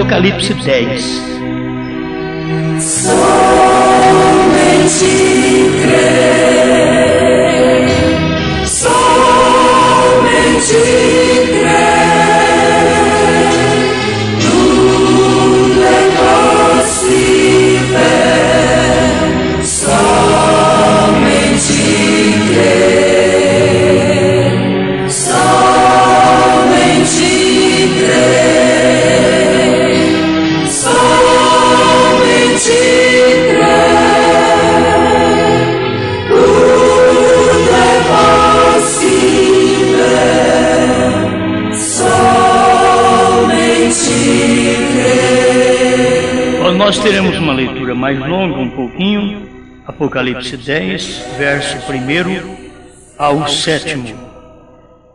Apocalipse 10. Somente crer, somente crer, tudo é possível, somente crer, somente crer, somente nós teremos uma leitura mais longa, um pouquinho, Apocalipse 10, verso 1 ao 7.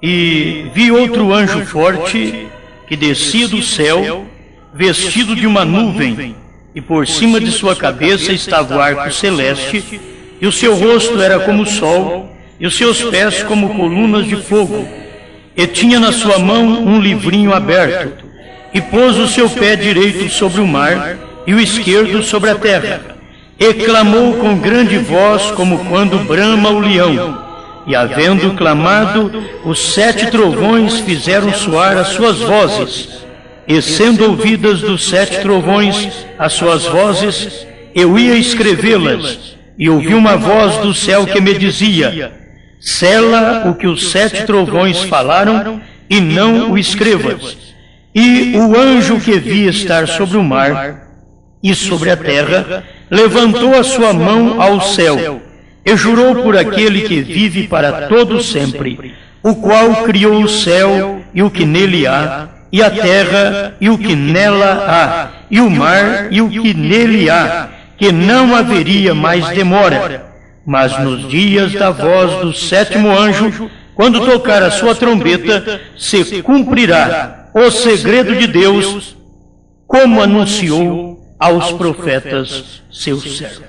E vi outro anjo forte que descia do céu, vestido de uma nuvem, e por cima de sua cabeça estava o arco celeste, e o seu rosto era como o sol, e os seus pés como colunas de fogo, e tinha na sua mão um livrinho aberto, e pôs o seu pé direito sobre o mar, e o esquerdo sobre a terra, e clamou com grande voz, como quando brama o leão. E havendo clamado, os 7 trovões fizeram soar as suas vozes, e sendo ouvidas dos 7 trovões as suas vozes, eu ia escrevê-las, e ouvi uma voz do céu que me dizia: sela o que os 7 trovões falaram, e não o escrevas. E o anjo que vi estar sobre o mar e sobre a terra levantou a sua mão ao céu e jurou por aquele que vive para todo sempre, o qual criou o céu e o que nele há, e a terra e o que nela há, e o mar e o que nele há, que não haveria mais demora. Mas nos dias da voz do 7º anjo, quando tocar a sua trombeta, se cumprirá o segredo de Deus, como anunciou aos profetas seus servos.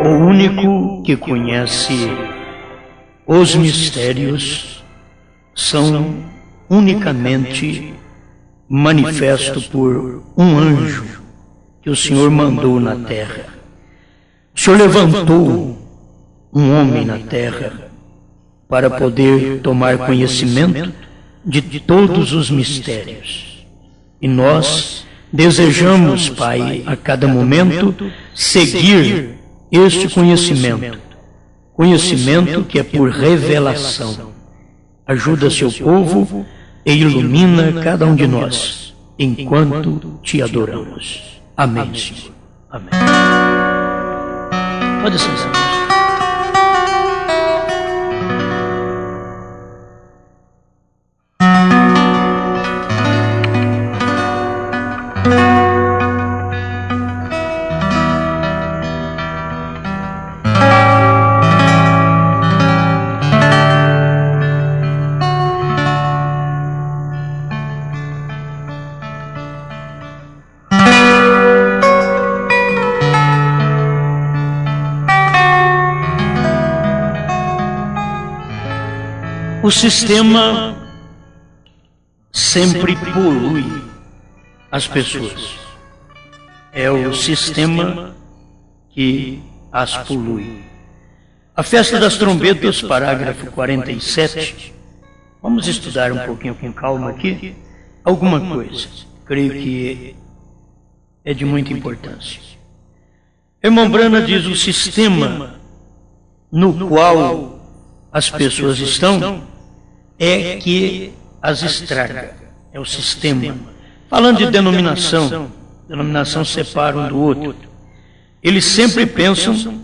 O único que conhece os mistérios são unicamente manifestos por um anjo que o Senhor mandou na terra. O Senhor levantou um homem na terra para poder tomar conhecimento de todos os mistérios. E nós desejamos, Pai, a cada momento, seguir este conhecimento que é por revelação. Ajuda seu povo e ilumina cada um de nós, enquanto te adoramos. Amém, Senhor. Amém. Pode sentar. O sistema sempre polui as pessoas. É o sistema que as polui. A festa das trombetas, parágrafo 47. Vamos estudar um pouquinho com calma aqui alguma coisa. Creio que é de muita importância. Irmão Brana diz: o sistema no qual as pessoas estão é que as estraga, é o sistema. Falando de denominação separa um do outro. Eles sempre pensam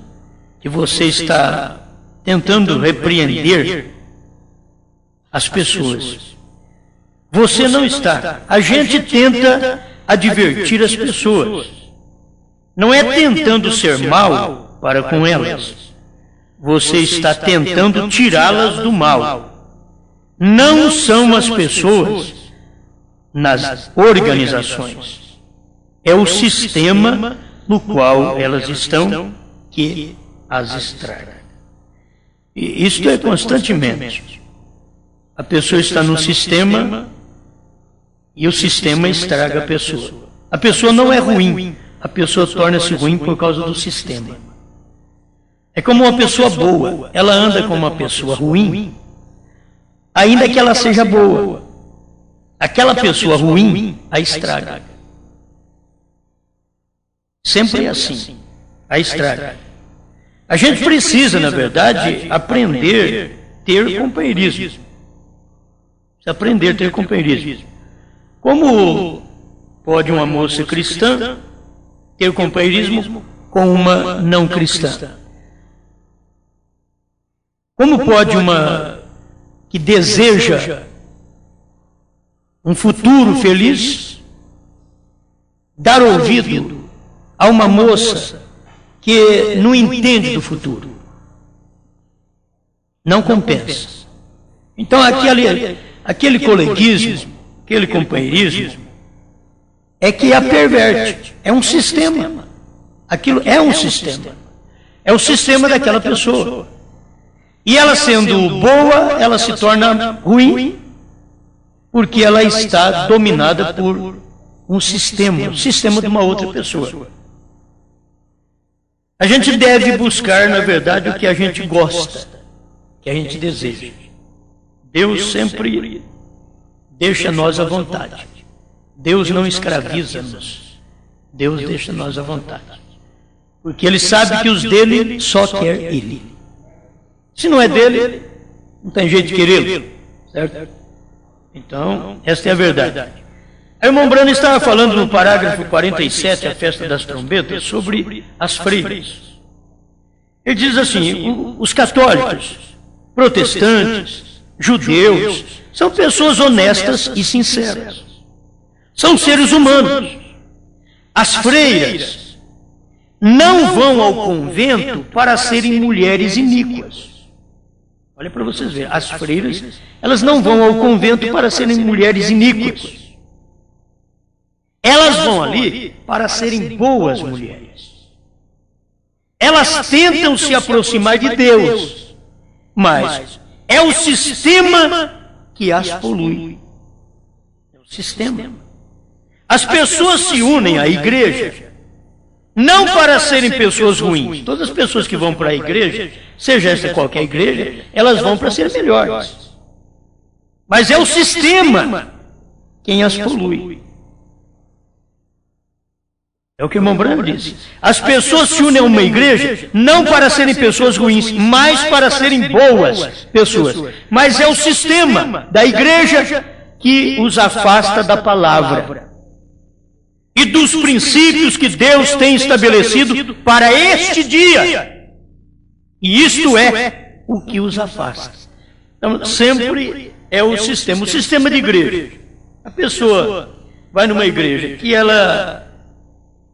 que você está tentando repreender as pessoas. Você não está. A gente tenta advertir as pessoas. Não é tentando ser mal para com elas, você está tentando tirá-las do mal. Não são as pessoas nas organizações. É o sistema no qual elas estão que as estraga. E isto é constantemente. A pessoa está num sistema e o sistema estraga a pessoa. A pessoa não é ruim, a pessoa torna-se ruim por causa do sistema. É como uma pessoa boa, ela anda como uma pessoa ruim, ainda que ela seja boa. Aquela pessoa ruim a estraga. Sempre é assim, a estraga. A gente precisa, na verdade, aprender a ter companheirismo. Precisa aprender a ter companheirismo. Como pode uma moça cristã ter companheirismo com uma não cristã? Como pode uma que deseja um futuro feliz dar ouvido a uma moça que não entende do futuro? Não compensa. Então aquele coleguismo, aquele companheirismo é que a perverte. É um sistema. Aquilo é um sistema. É o sistema daquela pessoa. E ela sendo boa, ela se torna ruim, porque ela está dominada por um sistema de uma outra pessoa. A gente deve buscar, na verdade, o que a gente gosta, que a gente deseja. Deus sempre deixa nós à vontade. Deus não escraviza-nos. Deus deixa nós à vontade. Porque Ele sabe que os dele só quer Ele. Se não é dele, não tem jeito de querê-lo. Certo? Então, esta é a verdade. Aí o irmão Brano estava falando no parágrafo 47, a festa das trombetas, sobre as freiras. Ele diz assim: os católicos, protestantes, judeus, são pessoas honestas e sinceras. São seres humanos. As freiras não vão ao convento para serem mulheres iníquas. Olha para vocês verem, as freiras, elas não vão ao convento para serem mulheres iníquas. Elas vão ali para serem boas mulheres. Elas tentam se aproximar de Deus, mas é o sistema que as polui. É o sistema. As pessoas se unem à igreja não para serem pessoas ruins. Todas as pessoas que vão para a igreja, seja essa qualquer igreja, elas vão para ser melhores. Mas é o sistema quem as polui. É o que o irmão Brano disse. As pessoas se unem a uma igreja não para serem pessoas ruins, mas para serem boas pessoas. Mas é o sistema da igreja que os afasta da palavra e dos princípios que Deus tem estabelecido para este dia. E isto é o que os afasta. Então, sempre é o sistema de igreja. A pessoa vai numa igreja que ela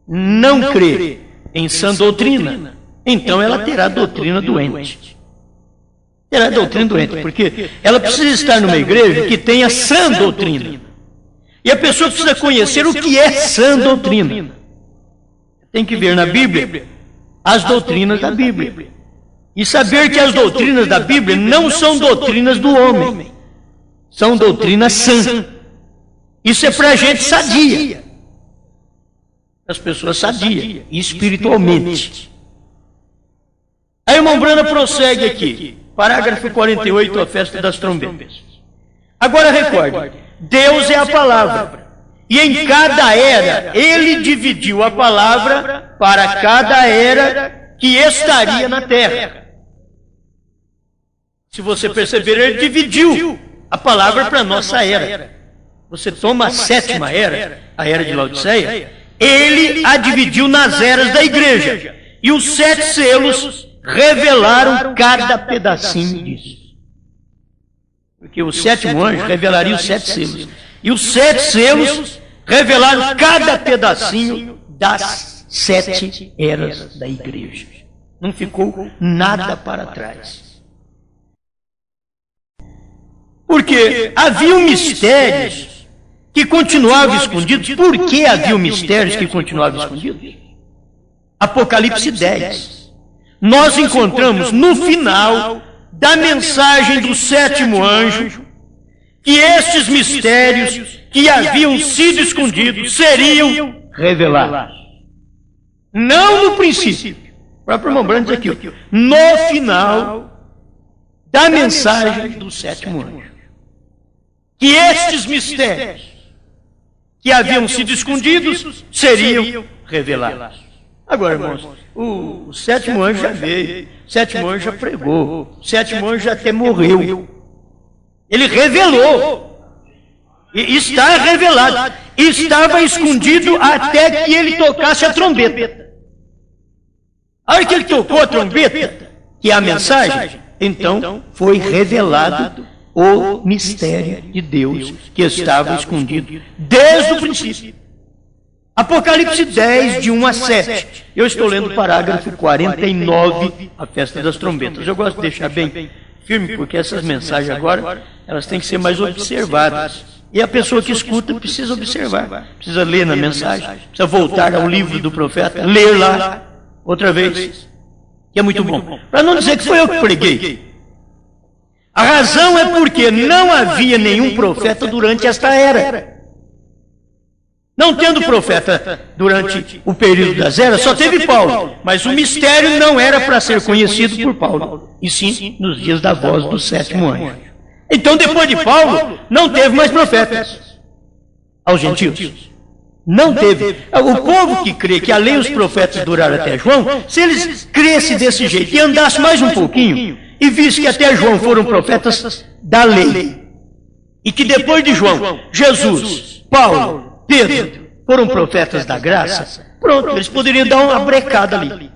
não crê em sã doutrina, então ela terá a doutrina doente. Terá a doutrina doente, porque ela precisa estar numa igreja que tenha sã doutrina. E a pessoa precisa conhecer o que é sã doutrina. Tem que ver na Bíblia as doutrinas da Bíblia. E saber que as doutrinas da Bíblia não são doutrinas do homem. São doutrinas sãs. Isso é para a gente sadia. As pessoas sadias, espiritualmente. Aí o irmão Brano prossegue aqui. Parágrafo 48, a festa das trombetas. Agora recorde, Deus é a palavra. E em cada era, Ele dividiu a palavra para cada era que estaria na terra. Se você perceber, Ele dividiu a palavra para a nossa era. Você toma a sétima era, a era de Laodiceia, Ele a dividiu nas eras da igreja. E os 7 selos revelaram cada pedacinho disso. Porque o 7º anjo revelaria os 7 selos. E os 7 selos revelaram cada pedacinho das 7 eras da igreja. Não ficou nada para trás. Porque haviam mistérios que continuavam escondidos. Por que haviam mistérios que continuavam escondidos? Apocalipse 10. Nós encontramos no final da mensagem do sétimo anjo que estes mistérios que haviam sido escondidos seriam revelados. Não no princípio. O próprio irmão Branco diz aqui, no final da mensagem do sétimo anjo, que estes mistérios que haviam sido escondidos seriam revelados. Agora, irmãos, o sétimo anjo já veio, o sétimo anjo já pregou, o sétimo anjo até morreu. Ele revelou, e está revelado, estava escondido até que ele tocasse a trombeta. A hora que ele tocou a trombeta, que é a mensagem, então foi revelado o mistério de Deus que estava escondido desde o princípio. Apocalipse 10, de 1 a 7. Eu estou lendo o parágrafo 49, a festa das trombetas. Eu gosto de deixar bem firme, porque essas mensagens agora, elas têm que ser mais observadas. E a pessoa que escuta precisa observar, precisa ler na mensagem, precisa voltar ao livro do profeta, ler lá outra vez, que é muito bom. Para não dizer que foi eu que preguei. A razão é porque não havia nenhum profeta durante esta era. Não tendo profeta durante o período das eras, só teve Paulo. Mas o mistério não era para ser conhecido por Paulo, e sim nos dias da voz do sétimo anjo. Então, depois de Paulo, não teve mais profetas aos gentios. Não teve. O povo que crê que a lei e os profetas duraram até João, se eles crescem desse jeito e andassem mais um pouquinho, e vissem que até João foram profetas da lei, e que depois de João, Jesus, Paulo, Pedro foram profetas da graça, pronto, eles poderiam dar uma brecada ali.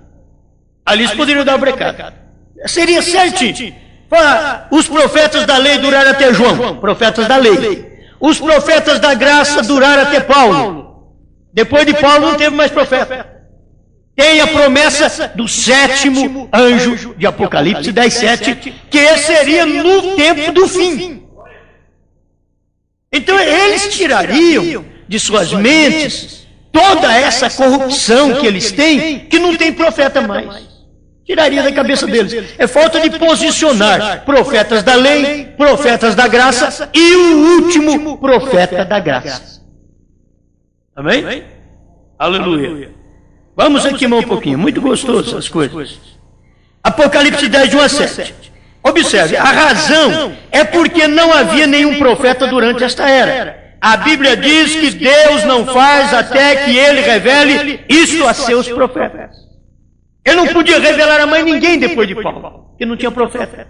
Ali eles poderiam dar uma brecada. Seria certinho. Os profetas da lei duraram até João, profetas da lei. Os profetas da graça duraram até Paulo. Depois de Paulo não teve mais profeta. Tem a promessa do sétimo anjo de Apocalipse 10:7, que seria no tempo do fim. Então eles tirariam de suas mentes toda essa corrupção que eles têm, que não tem profeta mais. Tiraria da cabeça deles. É falta de posicionar profetas da lei, profetas da graça e o último profeta da graça. Amém? Aleluia. Vamos aqui mais um pouquinho. Muito gostoso essas coisas. Apocalipse 10, de 1 a 7. Observe, a razão é porque não havia nenhum profeta durante esta era. A Bíblia diz que Deus não faz até que Ele revele isso a seus profetas. Ele não podia revelar a mais ninguém depois de Paulo, porque não tinha profeta.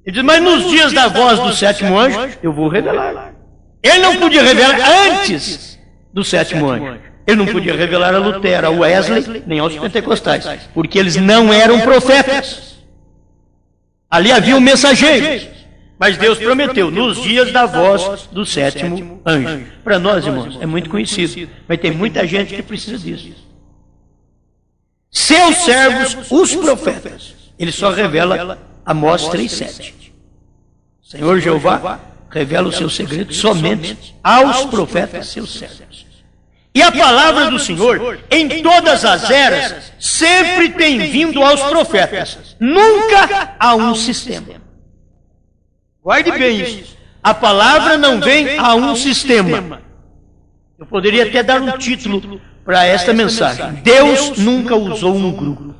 Ele diz, mas nos dias da voz do sétimo anjo, eu vou revelar. Ele não podia revelar antes do sétimo anjo. Ele não podia revelar a Lutero, a Wesley, nem aos pentecostais, porque eles não eram profetas. Ali haviam mensageiros. Mas Deus prometeu, nos dias da voz do sétimo anjo. Para nós, irmãos, é muito conhecido, mas tem muita gente que precisa disso. Seus servos, os profetas. Ele só revela Amós 3:7. Senhor Jeová revela o seu segredo somente aos profetas, seus servos. E a palavra do Senhor, em todas as eras, sempre tem vindo aos profetas. Nunca a um sistema. Guarde bem isso. A palavra não vem a um sistema. Eu poderia até dar um título para esta mensagem. Deus nunca usou um grupo.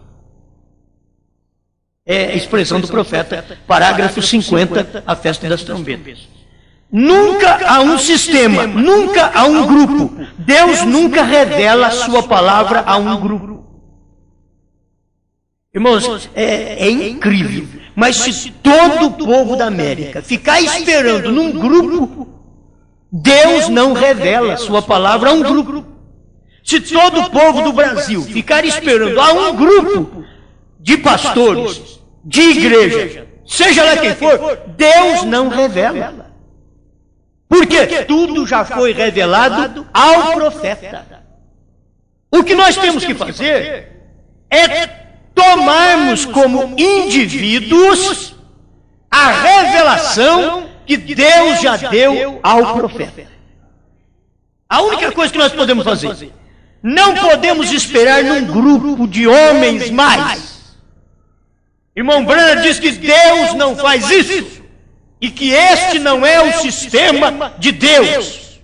É a expressão do profeta, parágrafo 50, a festa das trombetas. Nunca há um sistema, nunca há um grupo. Deus nunca revela a sua palavra a um grupo. Irmãos, é incrível. Mas se todo o povo da América ficar esperando num grupo, Deus não revela a sua palavra a um grupo. Se todo o povo do Brasil ficar esperando a um grupo de pastores, de igreja, seja lá quem for, Deus não revela. Porque tudo já foi revelado ao profeta. O que nós temos que fazer é tomarmos como indivíduos a revelação que Deus já deu ao profeta. A única coisa que nós podemos fazer, não podemos esperar num grupo de homens mais. Irmão Branham diz que Deus não faz isso, e que este não é o sistema de Deus.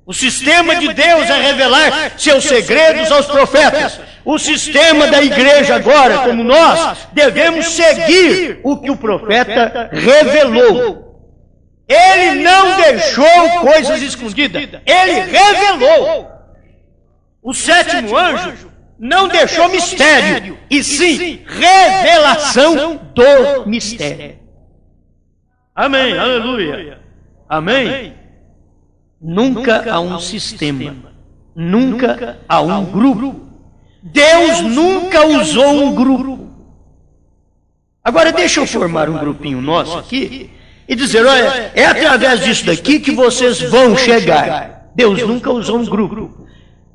O sistema de Deus é revelar seus segredos aos profetas. O sistema da igreja agora, como nós, devemos seguir o que o profeta revelou. Ele não deixou coisas escondidas, ele revelou. O sétimo anjo não deixou mistério, e sim revelação do mistério. Amém, aleluia. Amém. Nunca há um sistema, nunca há um grupo. Deus nunca usou um grupo. Agora deixa eu formar um grupinho nosso aqui e dizer, olha, é através disso daqui que vocês vão chegar. Deus nunca usou um grupo.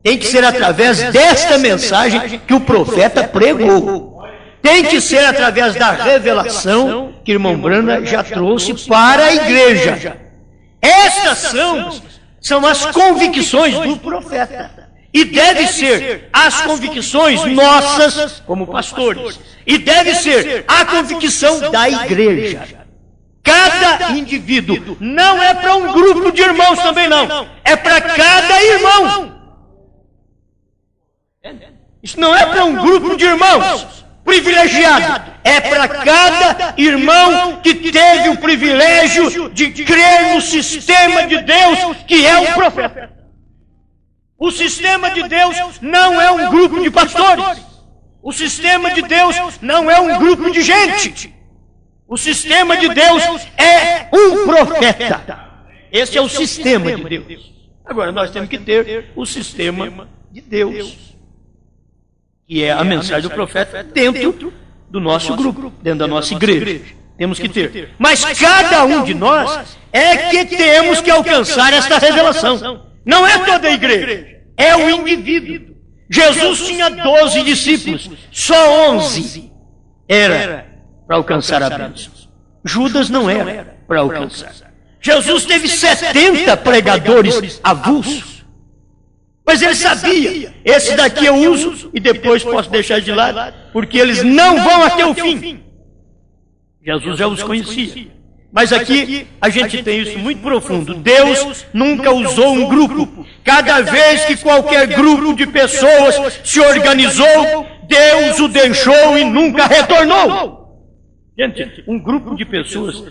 Tem que ser através desta mensagem que o profeta pregou. Tem que ser através da revelação que o irmão Branham já trouxe para a igreja. Estas são as convicções do profeta. E deve ser as convicções nossas como pastores. E deve ser a convicção da igreja. Cada indivíduo. Não é para um grupo de irmãos também não. É para cada irmão. Isso não é para um grupo de irmãos privilegiado. É para cada irmão que teve o privilégio de crer no sistema de Deus, que é o profeta. O sistema de Deus não é um grupo de pastores. O sistema de Deus não é um grupo de gente. O sistema de Deus é um profeta. Esse é o sistema de Deus. Agora nós temos que ter o sistema de Deus, que é a mensagem do profeta dentro do nosso grupo, dentro da nossa igreja. Temos que ter. Mas cada um de nós é que temos que alcançar esta revelação. Não é toda a igreja, é o indivíduo. Jesus tinha 12 discípulos, só 11 era para alcançar a bênção. Judas não era para alcançar. Jesus teve 70 pregadores avulsos. Mas ele sabia, esse daqui eu uso e depois posso deixar de lado, porque eles não vão até o fim. Jesus já os conhecia. Mas aqui a gente tem isso muito profundo. Deus nunca usou um grupo. Cada vez que qualquer grupo de pessoas se organizou, Deus o deixou e nunca retornou. Gente, um grupo de pessoas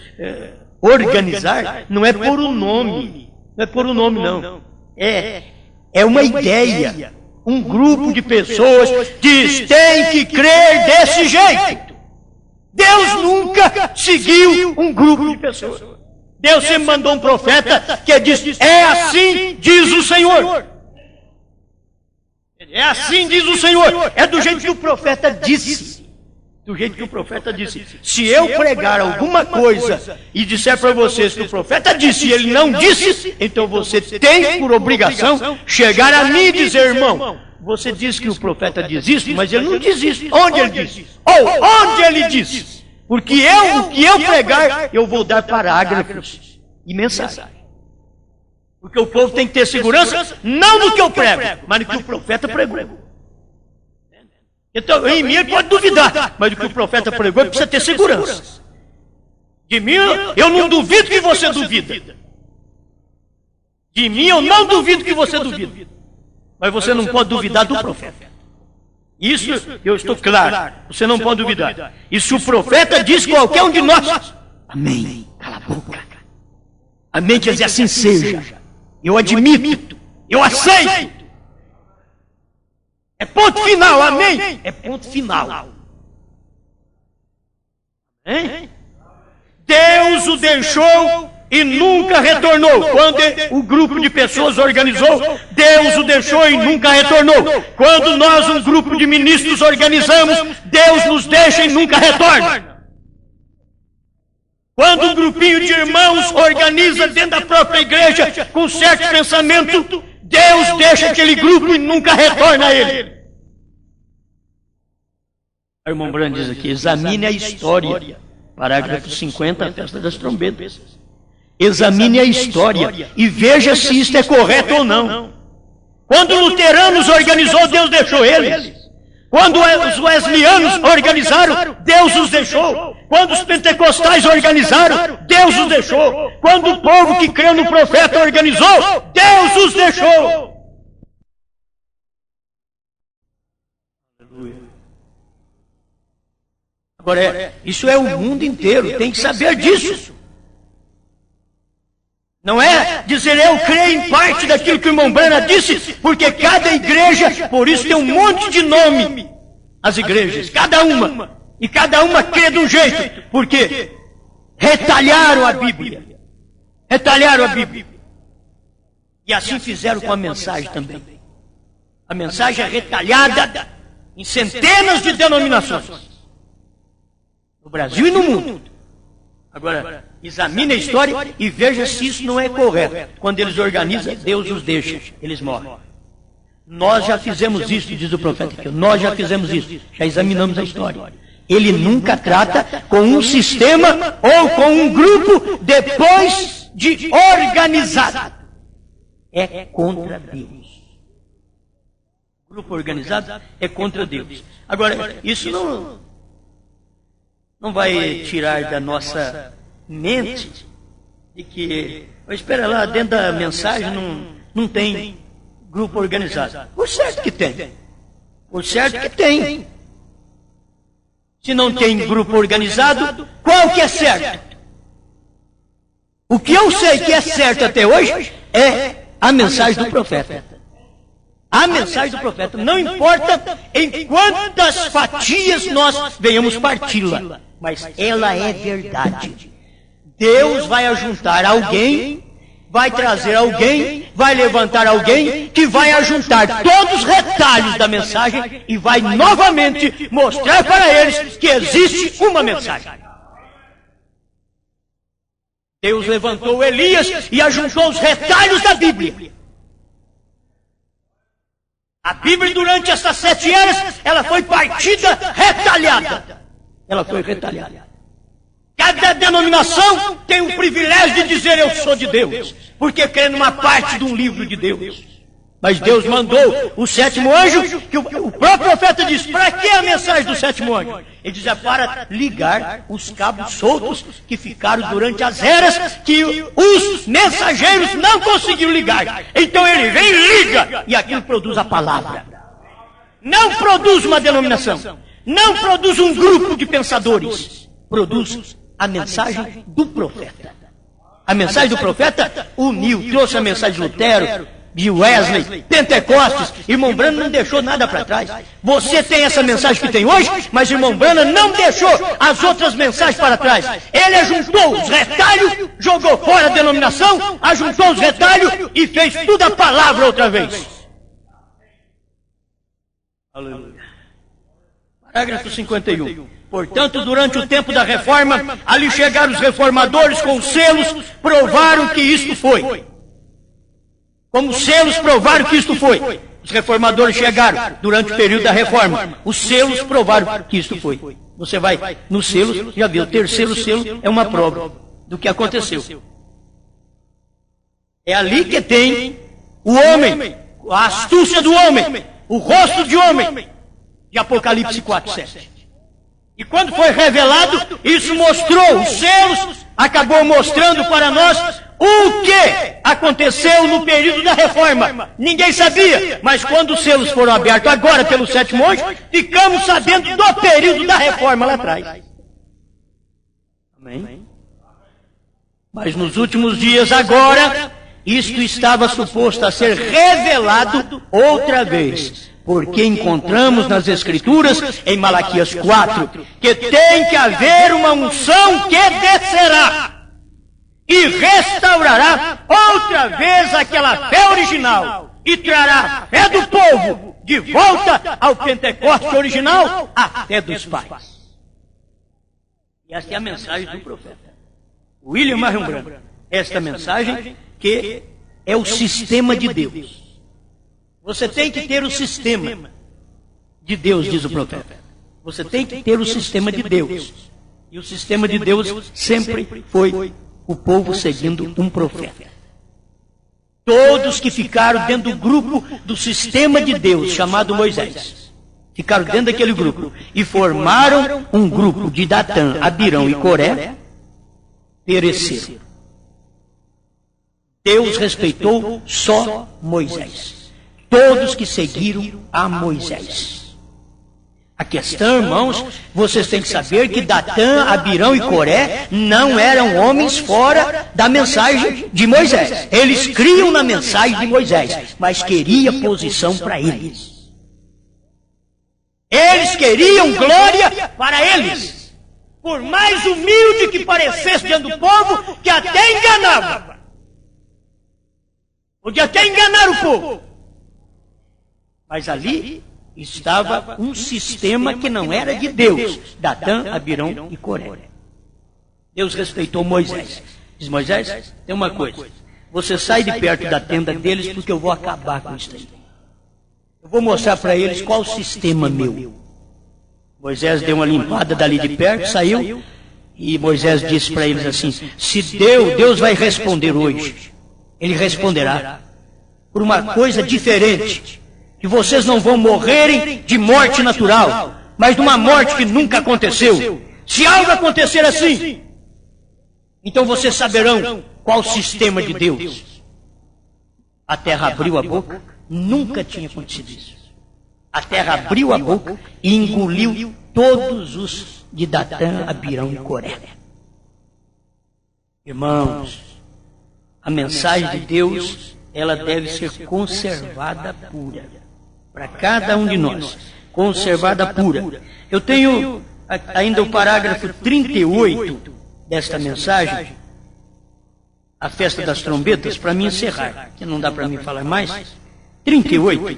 organizar não é por um nome. Não é por um nome, não. É uma ideia. Um grupo de pessoas que tem que crer desse jeito. Deus nunca seguiu um grupo de pessoas. Deus sempre mandou um profeta que disse, é assim diz o Senhor. É assim diz o Senhor. É do jeito que o profeta disse. Do jeito que o profeta disse. Se eu pregar alguma coisa e disser para vocês que o profeta disse e ele não disse, então você tem por obrigação chegar a mim e dizer, irmão, você diz que o profeta diz isso, mas ele não diz isso. Onde ele disse? Ou onde ele disse? Porque o que eu pregar, eu vou dar parágrafos e mensagem. Porque o povo tem que ter segurança, não no que eu prego, mas no que o profeta pregou. Então, em mim ele pode duvidar, mas do que o profeta pregou, ele precisa ter segurança. De mim, eu não duvido que você duvida. De mim, eu não duvido que você duvida. Mas você não pode duvidar do profeta. Isso eu estou claro. Você não pode duvidar. E se o profeta diz qualquer um de nós, amém, cala a boca. Amém, quer dizer assim seja. Eu admito, eu aceito. É ponto final, amém? É ponto final. Hein? Deus o deixou e nunca retornou. Quando o grupo de pessoas organizou, Deus o deixou e nunca retornou. Quando nós, um grupo de ministros, organizamos, Deus nos deixa e nunca retorna. Quando um grupinho de irmãos organiza dentro da própria igreja com certo pensamento, Deus deixa aquele grupo e nunca retorna a ele. O irmão Branham diz aqui, examine a história. Parágrafo 50, a festa das trombetas. Examine a história e veja se isto é correto ou não. Quando luteranos organizou, Deus deixou eles. Quando os wesleyanos organizaram, Deus os deixou. Quando os pentecostais organizaram, Deus os deixou. Quando o povo que creu no profeta organizou, Deus os deixou. Aleluia. Agora, isso é o mundo inteiro, tem que saber disso. Não é dizer eu creio em parte daquilo que o irmão Branham disse, porque cada igreja, por isso tem um monte de nome, as igrejas, cada uma. E cada uma crê de um jeito, porque retalharam a Bíblia. Retalharam a Bíblia. E assim fizeram com a mensagem também. A mensagem é retalhada em centenas de denominações. No Brasil e no mundo. Agora, examine a história e veja se isso não é correto. Quando eles organizam, Deus os deixa, eles morrem. Nós já fizemos isso, diz o profeta aqui. Nós já fizemos isso, já examinamos a história. Ele nunca trata com um sistema ou com um grupo depois de organizado. É contra Deus. O grupo organizado é contra Deus. Agora, isso não vai tirar da nossa mente de que, espera lá, dentro da mensagem não tem grupo organizado. Por certo que tem. Por certo que tem. Se não tem grupo organizado, qual que é certo? O que eu sei que é certo até hoje é a mensagem do profeta. A mensagem do profeta. Não importa em quantas fatias nós venhamos parti-la, mas ela é verdade. Deus vai ajuntar alguém, vai trazer alguém, vai levantar alguém que vai ajuntar todos os retalhos da mensagem e vai novamente mostrar para eles que existe uma mensagem. Deus levantou Elias e ajuntou os retalhos da Bíblia. A Bíblia, durante essas 7 eras, ela foi partida, retalhada. Ela foi retalhada. Cada denominação tem o privilégio de dizer eu sou de Deus, porque crê numa parte de um livro de Deus. Mas Deus mandou o 7º anjo, que o próprio profeta disse, para que a mensagem do 7º anjo? Ele diz, é para ligar os cabos soltos que ficaram durante as eras, que os mensageiros não conseguiram ligar. Então ele vem e liga, e aquilo produz a palavra. Não produz uma denominação, não produz um grupo de pensadores, produz a mensagem do profeta. A mensagem do profeta uniu, trouxe a mensagem de Lutero, de Wesley, Pentecostes. Irmão Branham não deixou nada para trás. Você tem essa mensagem que tem hoje, mas irmão Branham não deixou as outras mensagens para trás. Ele ajuntou os retalhos, jogou fora a denominação, ajuntou os retalhos e fez tudo a palavra outra vez. Aleluia. Parágrafo 51. Portanto, durante o tempo da reforma, ali chegaram os reformadores com selos, provaram que isto foi. Como selos provaram que isto foi. Os reformadores chegaram durante o período da reforma. Os selos provaram que isto foi. Você vai nos selos, já viu, o terceiro selo é uma prova do que aconteceu. É ali que tem o homem, a astúcia do homem, o rosto de homem, de Apocalipse 4:7. E quando foi revelado, isso mostrou, os selos acabou mostrando para nós o que aconteceu no período da reforma. Ninguém sabia, mas quando os selos foram abertos agora pelo 7º anjo, ficamos sabendo do período da reforma lá atrás. Amém? Mas nos últimos dias agora, isto estava suposto a ser revelado outra vez. Porque encontramos nas Escrituras, em Malaquias 4, que tem que haver uma unção que descerá e restaurará outra vez aquela fé original e trará a fé do povo de volta ao Pentecoste original, a fé dos pais. E esta é a mensagem do profeta William Marion Branham. Esta mensagem que é o sistema de Deus. Você tem que ter o sistema de Deus, diz o profeta. Você tem que ter o sistema de Deus. E o sistema de Deus sempre foi o povo seguindo um profeta. Todos que ficaram dentro do grupo do sistema de Deus, chamado Moisés, ficaram dentro daquele grupo e formaram um grupo de Datã, Abirão e Coré, pereceram. Deus respeitou só Moisés. Todos que seguiram a Moisés. A questão, irmãos, vocês têm que saber que Datã, Abirão e Coré não eram homens fora da mensagem de Moisés. Eles criam na mensagem de Moisés, mas queria posição para eles. Eles queriam glória para eles. Por mais humilde que parecesse diante do povo, que até enganava. Podia até enganar o povo. Mas ali estava um sistema que não era de Deus. Datã, Abirão e Coré. Deus respeitou Moisés. Diz: Moisés, tem uma coisa. Você sai de perto da tenda deles porque eu vou acabar com isso aí. Eu vou mostrar para eles qual o sistema meu. Moisés deu uma limpada dali de perto, saiu. E Moisés disse para eles assim: se Deus vai responder hoje. Ele responderá por uma coisa diferente. Que vocês não vão morrerem de morte natural, mas de uma morte que nunca aconteceu. Se algo acontecer assim, então vocês saberão qual o sistema de Deus. A terra abriu a boca, nunca tinha acontecido isso. A terra abriu a boca e engoliu todos os de Datã, Abirão e Coré. Irmãos, a mensagem de Deus, ela deve ser conservada pura. Para cada um de nós, conservada pura. Eu tenho ainda o parágrafo 38 desta mensagem, a festa das trombetas, para me encerrar, que não dá para mim falar mais. 38.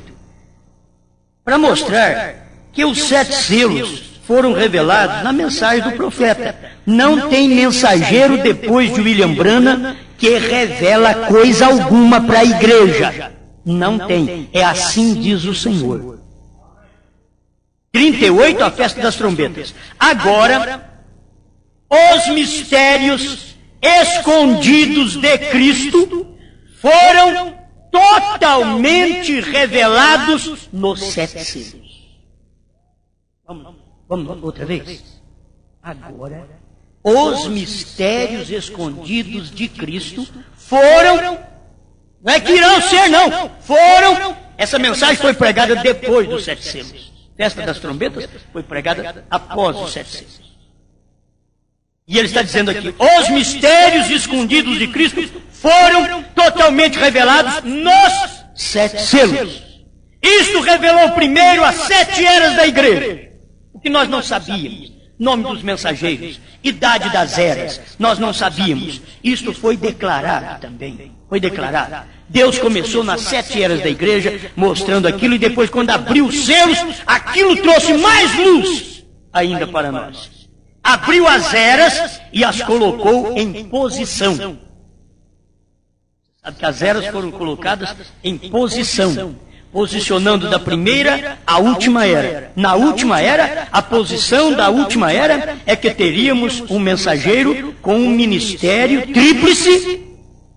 Para mostrar que os 7 selos foram revelados na mensagem do profeta. Não tem mensageiro depois de William Branham que revela coisa alguma para a igreja. Não tem. É assim diz o Senhor. 38, a festa das trombetas. Agora, os mistérios escondidos de Cristo foram totalmente revelados nos 7 selos. Vamos outra vez? Agora, os mistérios escondidos de Cristo foram... Não é que irão ser, não. Foram. Essa mensagem foi pregada depois dos 7 selos. Festa das trombetas foi pregada após os 7 selos. E ele está dizendo aqui: os mistérios escondidos de Cristo foram totalmente revelados nos 7 selos. Isto revelou primeiro as 7 eras da igreja. O que nós não sabíamos. Nome dos mensageiros, idade das eras, nós não sabíamos. Isto foi declarado também. Foi declarado. Deus começou nas 7 eras da igreja, mostrando aquilo, e depois, quando abriu os selos, aquilo trouxe mais luz ainda para nós. Abriu as eras e as colocou em posição. Sabe que as eras foram colocadas em posição, posicionando da primeira à última era. Na última era, a posição da última era é que teríamos um mensageiro com um ministério tríplice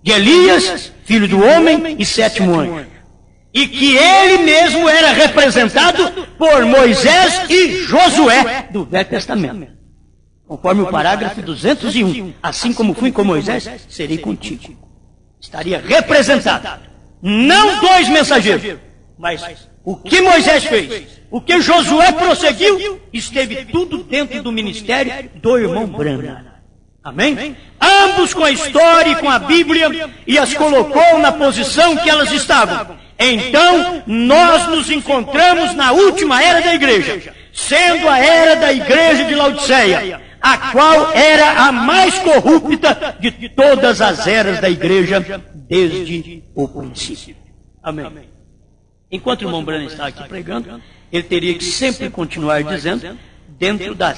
de Elias, filho do homem, e 7º anjo. E que ele mesmo era representado por Moisés e Josué do Velho Testamento. Conforme o parágrafo 201, assim como fui com Moisés, serei contigo. Estaria representado. Não 2 mensageiros, mas o que Moisés fez, o que Josué prosseguiu, esteve tudo dentro do ministério do irmão Branham. Amém? Ambos com a história e com a Bíblia, e as colocou na posição que elas estavam. Então, nós nos encontramos na última era da igreja, sendo a era da igreja de Laodiceia, a qual era a mais corrupta de todas as eras da igreja desde o princípio. Amém. Enquanto o irmão Branham está aqui pregando, ele teria que sempre continuar dizendo, dentro da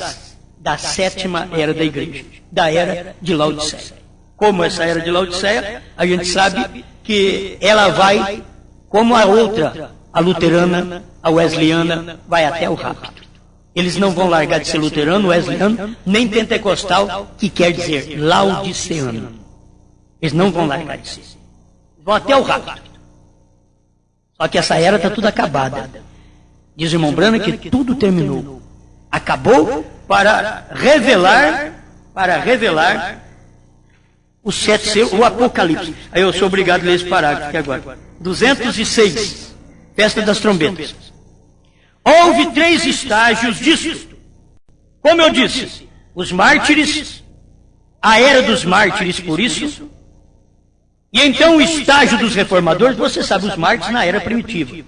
7ª era da igreja, da era de Laodiceia. Como essa era de Laodiceia, a gente sabe que ela vai, como a outra, a luterana, a wesleyana, vai até o rapto. Eles não vão largar de ser luterano, wesleyano, nem pentecostal, que quer dizer laodiceano. Eles não vão largar de ser. Vão até o rapto. Só que essa era está tudo acabada. Diz o irmão Branham que tudo terminou. Acabou para revelar os 7 selos, o Apocalipse. Aí eu sou obrigado a ler esse parágrafo aqui agora. 206, Festa das Trombetas. Houve 3 estágios disso. Como eu disse, os mártires, a era dos mártires por isso, e então o estágio dos reformadores, você sabe, os mártires na era primitiva.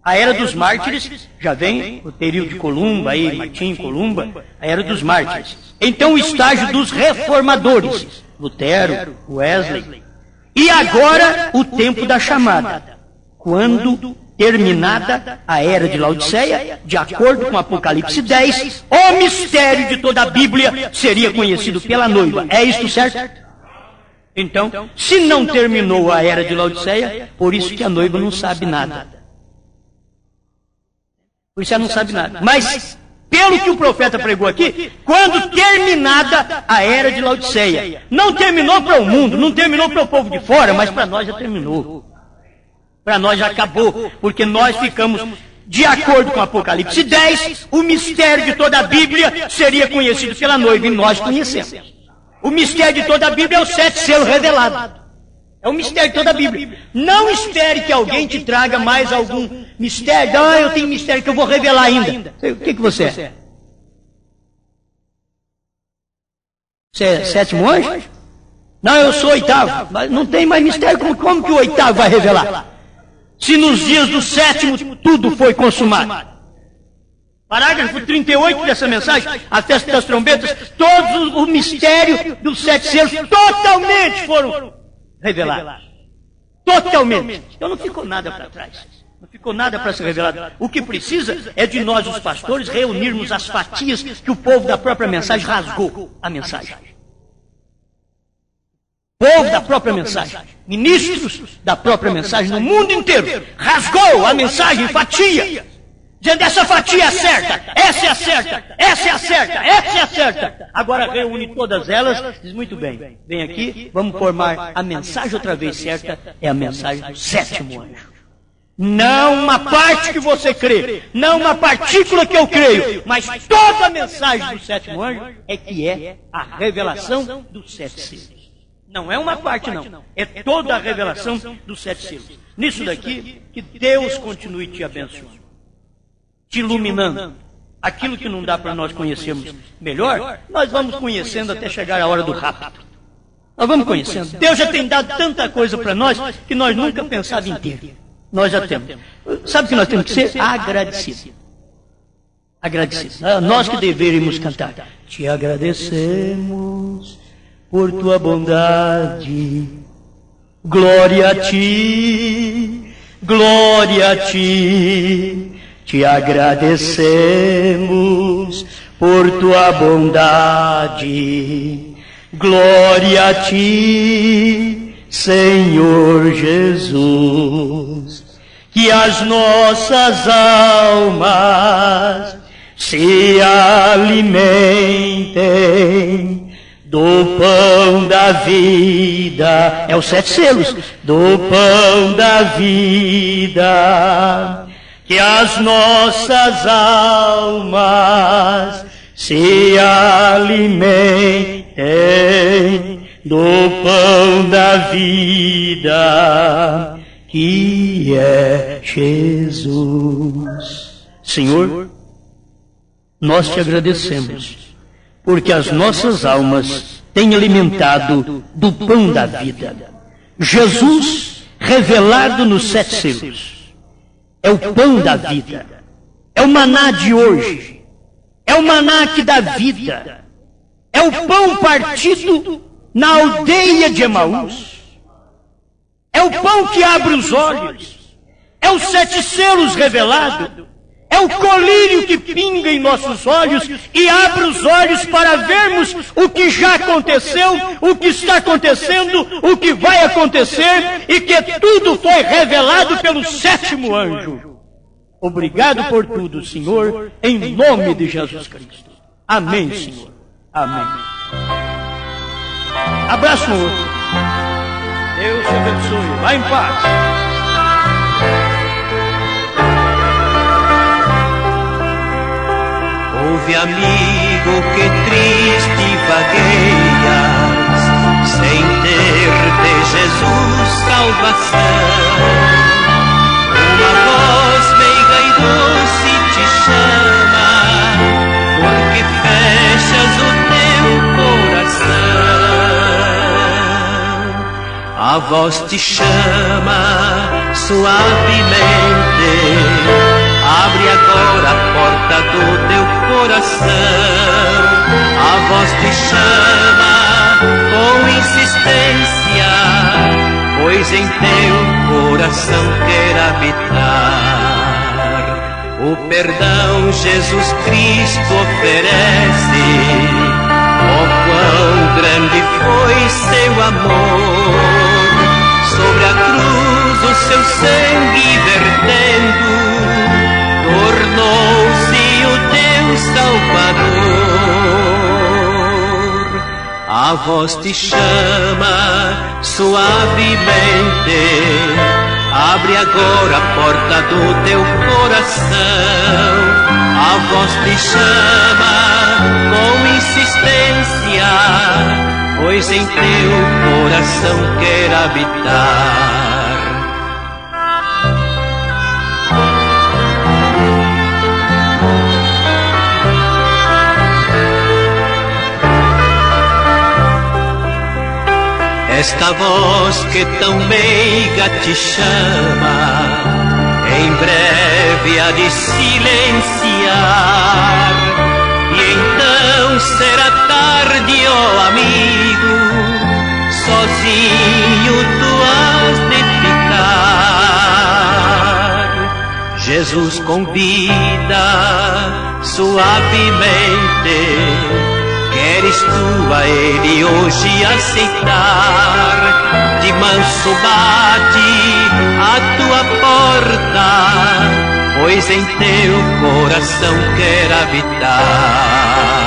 A era dos mártires, já vem o período de Columba, aí, Martim, Columba, a era dos mártires. Então o estágio dos reformadores, Lutero, Wesley. E agora o tempo da chamada, quando terminada a era de Laodiceia, de acordo com Apocalipse 10, o mistério de toda a Bíblia seria conhecido pela noiva. É isto certo? Então, se não terminou a era de Laodiceia, por isso que a noiva não sabe nada. Por isso ela não sabe nada. Mas, pelo que o profeta pregou aqui, quando terminada a era de Laodiceia, não terminou para o mundo, não terminou para o povo de fora, mas para nós já terminou. Para nós já acabou, porque nós ficamos, de acordo com Apocalipse 10, o mistério de toda a Bíblia seria conhecido pela noiva, e nós conhecemos. O mistério de toda a Bíblia é os 7 selos revelados. É o mistério de toda a Bíblia. Não espere que alguém te traga mais algum mistério. Ah, eu tenho mistério que eu vou revelar ainda. O que você é? Você é 7º anjo? Não, eu sou 8º. Mas não tem mais mistério. Como que o 8º vai revelar? Se nos dias do 7º tudo foi consumado. Parágrafo 38 dessa mensagem, a festa das trombetas, todo o mistério dos 7 selos totalmente foram revelados. Totalmente. Então não ficou nada para trás. Não ficou nada para ser revelado. O que precisa é de nós, os pastores, reunirmos as fatias que o povo da própria mensagem rasgou a mensagem. Povo da própria mensagem, ministros da própria mensagem no mundo inteiro, rasgou a mensagem em fatia, dizendo: essa fatia é certa, essa é a certa, essa é a certa, essa é a certa. Agora reúne todas elas, diz: muito bem, vem aqui, vamos formar a mensagem outra vez certa, é a mensagem do 7º anjo. Não uma parte que você crê, não uma partícula que eu creio, mas toda a mensagem do 7º anjo é que é a revelação dos 7 selos. Não é uma parte, não. É toda a revelação dos 7 selos. Nisso daqui, que Deus continue te abençoando, te iluminando. Aquilo que não dá para nós conhecermos melhor, nós vamos conhecendo até chegar a hora do rapto. Nós vamos conhecendo. Deus já tem dado tanta coisa para nós que nós nunca pensávamos em ter. Nós já temos. Sabe o que nós temos que ser? Agradecidos. Agradecidos. Nós que deveríamos cantar: te agradecemos por tua bondade, glória a ti, glória a ti. Te agradecemos por tua bondade, glória a ti, Senhor Jesus. Que as nossas almas se alimentem do pão da vida, é os 7 selos, do pão da vida. Que as nossas almas se alimentem do pão da vida, que é Jesus. Senhor, nós te agradecemos, porque as nossas almas têm alimentado do pão da vida. Jesus, revelado nos 7 selos, é o pão da vida, é o maná de hoje, é o maná que dá vida, é o pão partido na aldeia de Emaús, é o pão que abre os olhos, é os 7 selos revelados, é o colírio que pinga em nossos olhos e abre os olhos para vermos o que já aconteceu, o que está acontecendo, o que vai acontecer, e que tudo foi revelado pelo 7º anjo. Obrigado por tudo, Senhor, em nome de Jesus Cristo. Amém, Senhor. Amém. Abraço no outro. Deus te abençoe. Vá em paz. Ouve, amigo, que triste vagueias, sem ter de Jesus salvação. Uma voz meiga e doce te chama, porque fechas o teu coração. A voz te chama suavemente, abre agora a porta do teu coração. A voz te chama com insistência, pois em teu coração quer habitar. O perdão Jesus Cristo oferece, oh quão grande foi seu amor. Sobre a cruz o seu sangue vertendo, tornou-se o teu Salvador. A voz te chama suavemente, abre agora a porta do teu coração. A voz te chama com insistência, pois em teu coração quer habitar. Esta voz que tão meiga te chama, em breve há de silenciar. E então será tarde, ó amigo, sozinho tu has de ficar. Jesus convida suavemente, queres tu a Ele hoje aceitar? De manso bate a tua porta, pois em teu coração quer habitar.